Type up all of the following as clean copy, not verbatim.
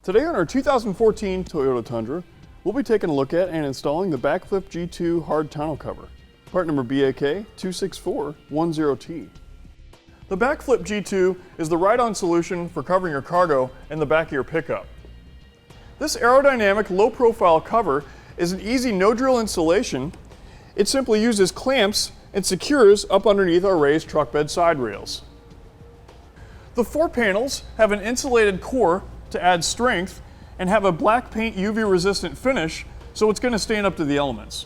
Today on our 2014 Toyota Tundra, we'll be taking a look at and installing the Bakflip G2 Hard Tonneau cover, part number BAK 26410T. The Bakflip G2 is the ride-on solution for covering your cargo in the back of your pickup. This aerodynamic low-profile cover is an easy no-drill installation. It simply uses clamps and secures up underneath our raised truck bed side rails. The four panels have an insulated core to add strength and have a black paint UV resistant finish, so it's going to stand up to the elements.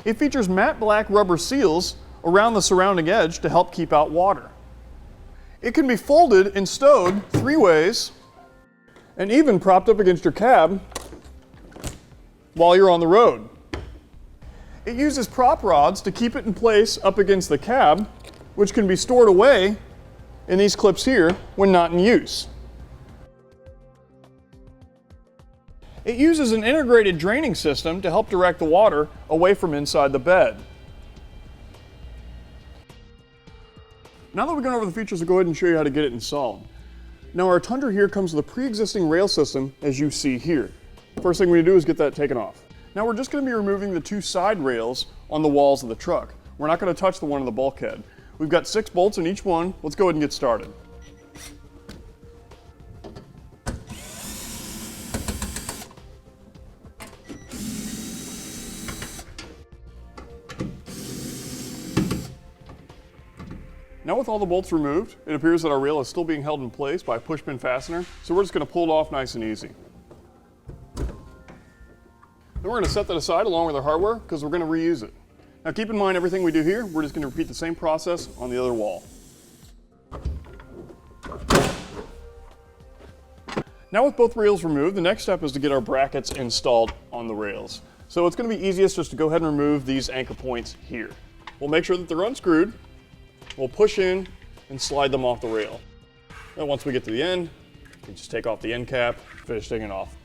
It features matte black rubber seals around the surrounding edge to help keep out water. It can be folded and stowed 3 ways and even propped up against your cab while you're on the road. It uses prop rods to keep it in place up against the cab, which can be stored away in these clips here when not in use. It uses an integrated draining system to help direct the water away from inside the bed. Now that we've gone over the features, I'll go ahead and show you how to get it installed. Now our Tundra here comes with a pre-existing rail system, as you see here. First thing we do is get that taken off. Now we're just going to be removing the 2 side rails on the walls of the truck. We're not going to touch the one in the bulkhead. We've got 6 bolts in each one. Let's go ahead and get started. Now with all the bolts removed, it appears that our rail is still being held in place by a pushpin fastener, so we're just going to pull it off nice and easy. Then we're going to set that aside along with our hardware because we're going to reuse it. Now keep in mind everything we do here, we're just going to repeat the same process on the other wall. Now with both rails removed, the next step is to get our brackets installed on the rails. So it's going to be easiest just to go ahead and remove these anchor points here. We'll make sure that they're unscrewed. We'll push in and slide them off the rail. Then once we get to the end, you can just take off the end cap, finish taking it off.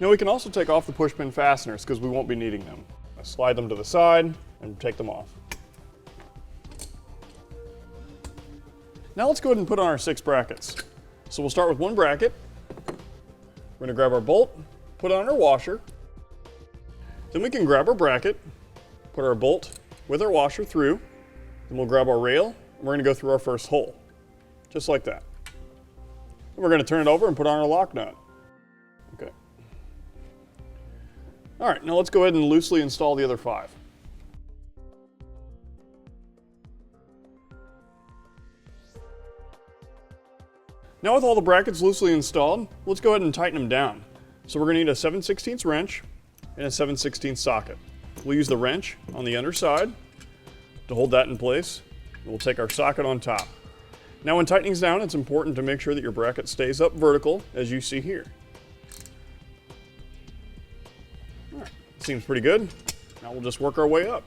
Now we can also take off the pushpin fasteners because we won't be needing them. I slide them to the side and take them off. Now let's go ahead and put on our 6 brackets. So we'll start with 1 bracket. We're going to grab our bolt, put on our washer. Then we can grab our bracket, put our bolt with our washer through, then we'll grab our rail, and we're going to go through our first hole, just like that. And we're going to turn it over and put on our lock nut. Okay. All right, now let's go ahead and loosely install the other 5. Now with all the brackets loosely installed, let's go ahead and tighten them down. So we're going to need a 7/16 wrench and a 7/16 socket. We'll use the wrench on the underside to hold that in place. We'll take our socket on top. Now when tightening down, it's important to make sure that your bracket stays up vertical, as you see here. All right, seems pretty good. Now we'll just work our way up.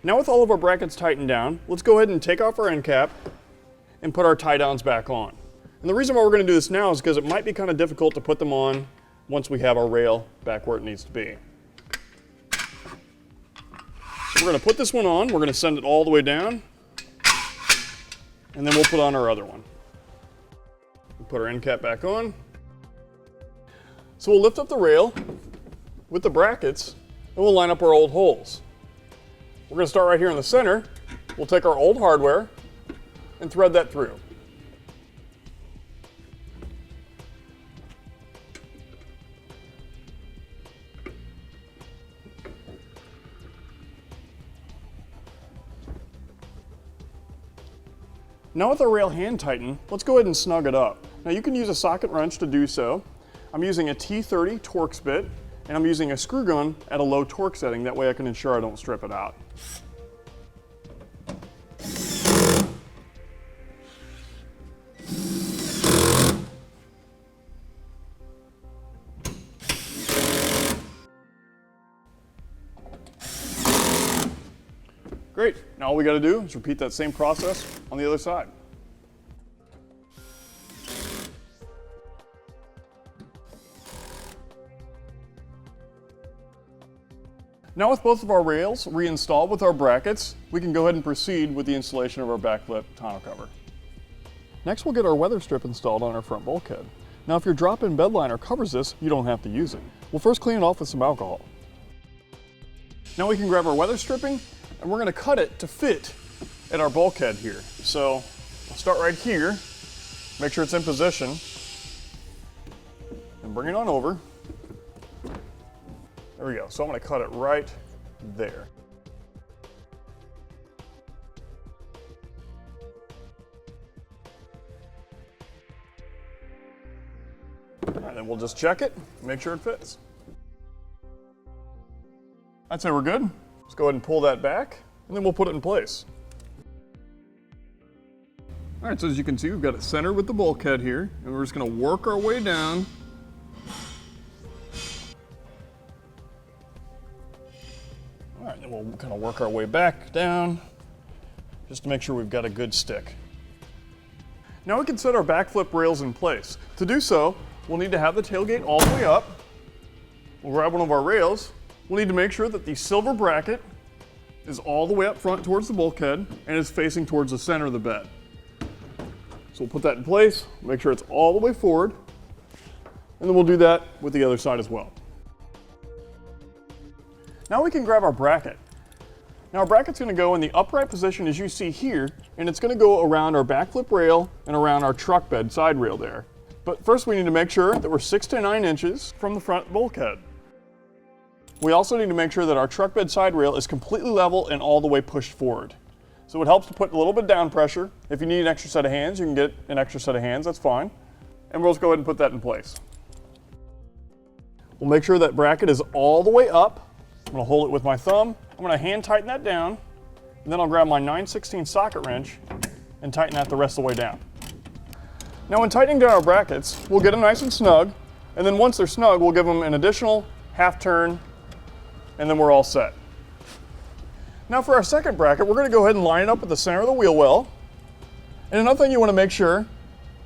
Now with all of our brackets tightened down, let's go ahead and take off our end cap and put our tie downs back on. And the reason why we're going to do this now is because it might be kind of difficult to put them on once we have our rail back where it needs to be. So we're going to put this one on, we're going to send it all the way down, and then we'll put on our other one. We'll put our end cap back on. So we'll lift up the rail with the brackets and we'll line up our old holes. We're going to start right here in the center. We'll take our old hardware and thread that through. Now with our rail hand tightened, let's go ahead and snug it up. Now you can use a socket wrench to do so. I'm using a T30 Torx bit, and I'm using a screw gun at a low torque setting. That way I can ensure I don't strip it out. Great, now all we gotta do is repeat that same process on the other side. Now with both of our rails reinstalled with our brackets, we can go ahead and proceed with the installation of our Backflip tonneau cover. Next we'll get our weather strip installed on our front bulkhead. Now if your drop-in bedliner covers this, you don't have to use it. We'll first clean it off with some alcohol. Now we can grab our weather stripping and we're going to cut it to fit at our bulkhead here. So we'll start right here, make sure it's in position, and bring it on over. There we go. So I'm going to cut it right there. All right, then we'll just check it, make sure it fits. I'd say we're good. Let's go ahead and pull that back, and then we'll put it in place. All right, so as you can see, we've got it centered with the bulkhead here, and we're just going to work our way down. All right, then we'll kind of work our way back down, just to make sure we've got a good stick. Now we can set our backflip rails in place. To do so, we'll need to have the tailgate all the way up. We'll grab one of our rails. We'll need to make sure that the silver bracket is all the way up front towards the bulkhead and is facing towards the center of the bed. So we'll put that in place, make sure it's all the way forward, and then we'll do that with the other side as well. Now we can grab our bracket. Now our bracket's going to go in the upright position as you see here, and it's going to go around our backflip rail and around our truck bed side rail there. But first we need to make sure that we're 6 to 9 inches from the front bulkhead. We also need to make sure that our truck bed side rail is completely level and all the way pushed forward. So it helps to put a little bit down pressure. If you need an extra set of hands, you can get an extra set of hands, that's fine. And we'll just go ahead and put that in place. We'll make sure that bracket is all the way up. I'm going to hold it with my thumb. I'm going to hand tighten that down, and then I'll grab my 9/16 socket wrench and tighten that the rest of the way down. Now when tightening down our brackets, we'll get them nice and snug, and then once they're snug, we'll give them an additional half turn, and then we're all set. Now for our second bracket, we're going to go ahead and line it up at the center of the wheel well. And another thing you want to make sure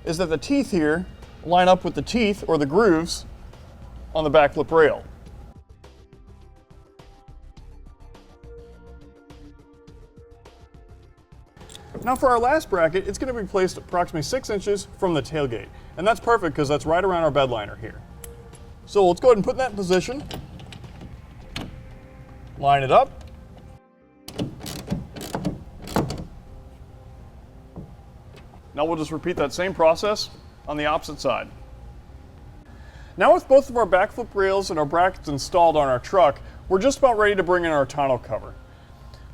is that the teeth here line up with the teeth or the grooves on the backflip rail. Now for our last bracket, it's going to be placed approximately 6 inches from the tailgate. And that's perfect because that's right around our bedliner here. So let's go ahead and put that in position. Line it up. Now we'll just repeat that same process on the opposite side. Now with both of our backflip rails and our brackets installed on our truck, we're just about ready to bring in our tonneau cover.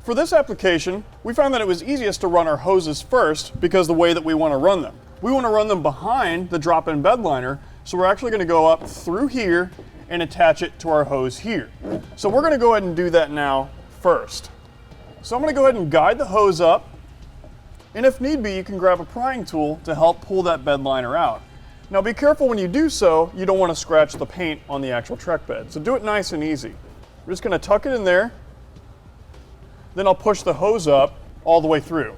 For this application, we found that it was easiest to run our hoses first because the way that we want to run them. We want to run them behind the drop-in bedliner, so we're actually going to go up through here and attach it to our hose here. So we're going to go ahead and do that now first. So I'm going to go ahead and guide the hose up, and if need be, you can grab a prying tool to help pull that bedliner out. Now be careful when you do so, you don't want to scratch the paint on the actual truck bed. So do it nice and easy. We're just going to tuck it in there, then I'll push the hose up all the way through.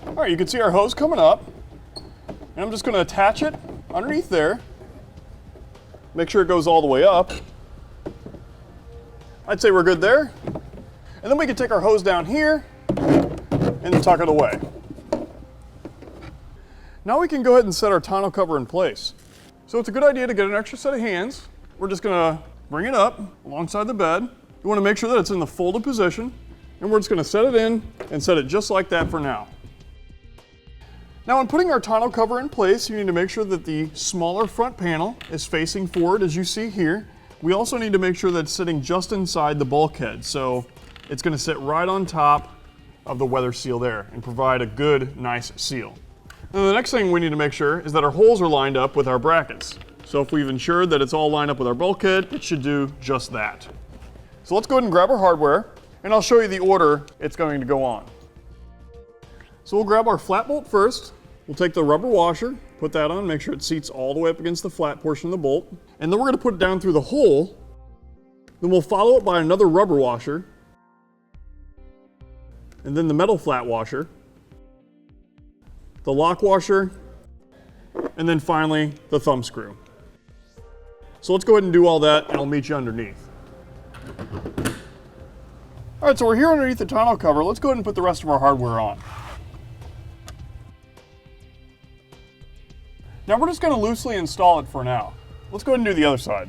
All right, you can see our hose coming up, and I'm just going to attach it underneath there. Make sure it goes all the way up. I'd say we're good there. And then we can take our hose down here and tuck it away. Now we can go ahead and set our tonneau cover in place. So it's a good idea to get an extra set of hands. We're just going to bring it up alongside the bed. You want to make sure that it's in the folded position, and we're just going to set it in and set it just like that for now. Now when putting our tonneau cover in place, you need to make sure that the smaller front panel is facing forward as you see here. We also need to make sure that it's sitting just inside the bulkhead. So it's going to sit right on top of the weather seal there and provide a good, nice seal. Now the next thing we need to make sure is that our holes are lined up with our brackets. So if we've ensured that it's all lined up with our bulkhead, it should do just that. So let's go ahead and grab our hardware, and I'll show you the order it's going to go on. So we'll grab our flat bolt first. We'll take the rubber washer, put that on, make sure it seats all the way up against the flat portion of the bolt. And then we're going to put it down through the hole. Then we'll follow it by another rubber washer. and then the metal flat washer, the lock washer, and then finally the thumb screw. So let's go ahead and do all that, and I'll meet you underneath. All right, so we're here underneath the tonneau cover. Let's go ahead and put the rest of our hardware on. Now we're just going to loosely install it for now. Let's go ahead and do the other side.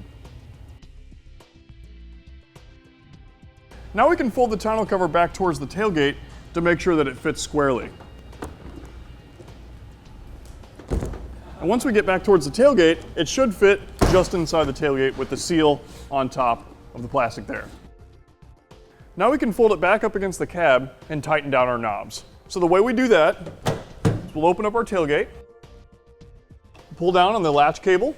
Now we can fold the tonneau cover back towards the tailgate to make sure that it fits squarely. And once we get back towards the tailgate, it should fit just inside the tailgate with the seal on top of the plastic there. Now we can fold it back up against the cab and tighten down our knobs. So the way we do that is we'll open up our tailgate, pull down on the latch cable,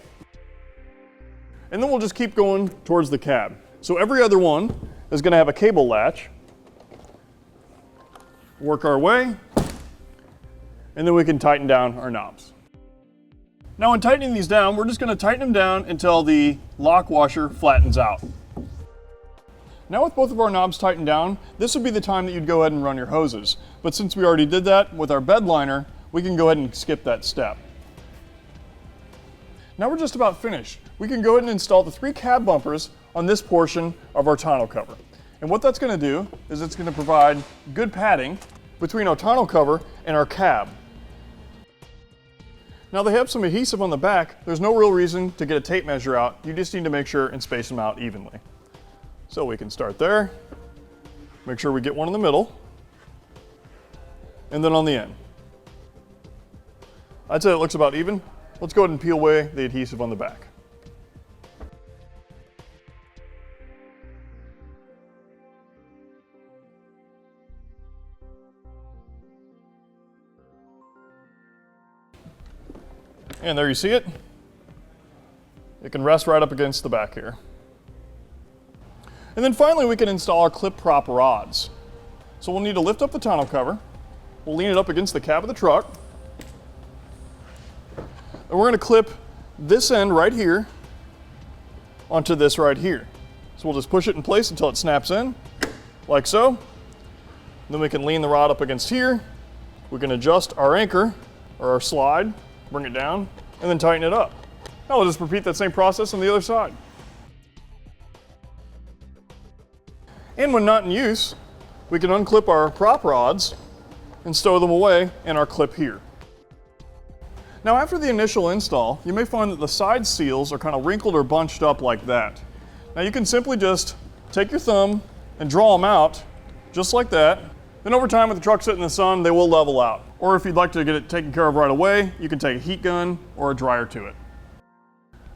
and then we'll just keep going towards the cab. So every other one is going to have a cable latch. Work our way, and then we can tighten down our knobs. Now in tightening these down, we're just going to tighten them down until the lock washer flattens out. Now with both of our knobs tightened down, this would be the time that you'd go ahead and run your hoses. But since we already did that with our Bedliner, we can go ahead and skip that step. Now we're just about finished. We can go ahead and install the 3 cab bumpers on this portion of our tonneau cover. And what that's going to do is it's going to provide good padding between our tonneau cover and our cab. Now they have some adhesive on the back. There's no real reason to get a tape measure out. You just need to make sure and space them out evenly. So we can start there, make sure we get one in the middle, and then on the end. I'd say it looks about even. Let's go ahead and peel away the adhesive on the back. And there you see it. It can rest right up against the back here. And then finally we can install our clip prop rods. So we'll need to lift up the tonneau cover. We'll lean it up against the cab of the truck. And we're going to clip this end right here onto this right here. So we'll just push it in place until it snaps in, like so. Then we can lean the rod up against here. We can adjust our anchor or our slide, bring it down, and then tighten it up. Now we'll just repeat that same process on the other side. And when not in use, we can unclip our prop rods and stow them away in our clip here. Now after the initial install, you may find that the side seals are kind of wrinkled or bunched up like that. Now you can simply just take your thumb and draw them out just like that. Then over time with the truck sitting in the sun, they will level out. Or if you'd like to get it taken care of right away, you can take a heat gun or a dryer to it.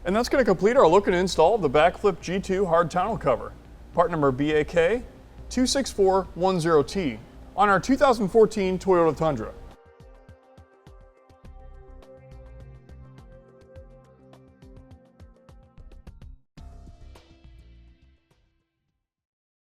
And that's going to complete our look and install of the Bakflip G2 Hard Tonneau cover. Part number BAK 26410T on our 2014 Toyota Tundra.